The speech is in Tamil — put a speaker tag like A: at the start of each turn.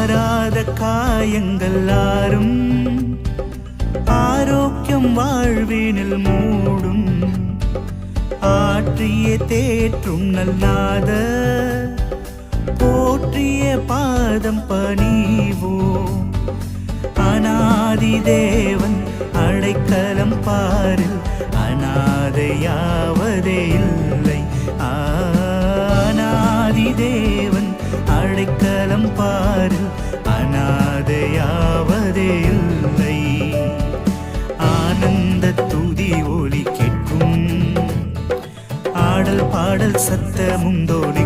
A: ஆராத காயங்கள் ஆறும் ஆரோக்கியம் வாழ்வினில் மூடும் ஆற்றிய தேற்றும் நல்லாத போற்றிய பாதம் பணிவோம் அநாதி தேவன் அடைக்கலம் பாரில் அநாதையாவதே இல்லை அநாதி தேவன் அடைக்கலம் பாரில் அநாதையாவதே இல்லை ஆனந்த துதி ஒலி கேட்கும் ஆடல் பாடல் சத்தமும் தோலி